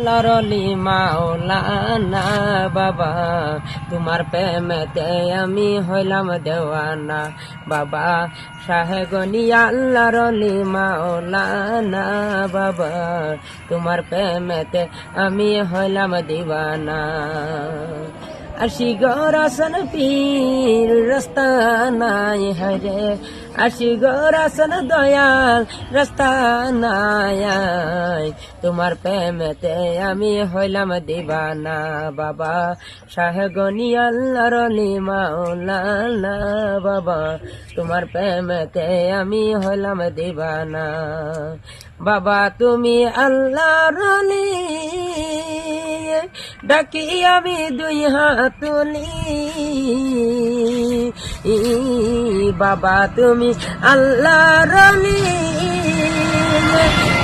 লরলি মাওলানা বাবা, তোমার প্রেমেতে আমি হইলাম দেওয়ানা বাবা। শাহে গনিয়া আল্লাহর অলি মাওলানা বাবা, তোমার প্রেমেতে আমি হইলাম দিওয়ানা। আশি গরাসন পীর রাস্তা নাই হরে, আশি গরাসন দয়াল রাস্তা নাই, তোমার প্রেমেতে আমি হইলাম দিবানা বাবা। শাহে গনিয়া আল্লাহর অলি মাওলানা বাবা, তোমার প্রেমেতে আমি হইলাম দিবানা বাবা। তুমি আল্লাহর অলি, ডাকি আমি দুই হাত তুলি বাবা। তুমি আল্লাহর অলি,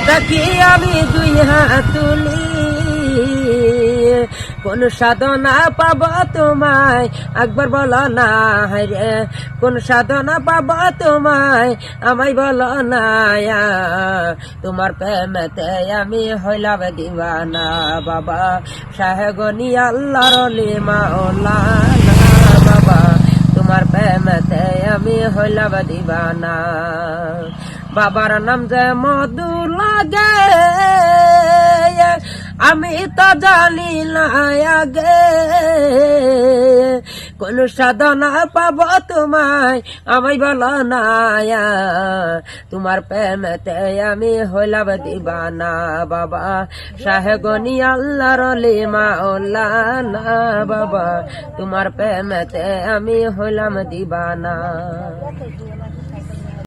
ডাকি আমি দুই হাত তুলি। কোন সাধনা পাব তোমায় একবার বলো না রে, কোন সাধনা পাব তোমায় আমায় বলো না। তোমার প্রেমেতে আমি হইলাম দিওয়ানা বাবা। শাহে গনিয়া আল্লাহর অলি মাওলানা বাবা, তোমার প্রেমেতে আমি হইলাম দিওয়ানা। বাবার নাম যে মধু লাগে আমি তো জানি না আগে, কোন সাধনা পাব তোমায় আমায় বলো না। তোমার প্রেমেতে আমি হইলাম দিবানা বাবা। শাহে গনিয়া আল্লাহর অলি মাওলানা বাবা, তোমার প্রেমেতে আমি হইলাম দিবানা।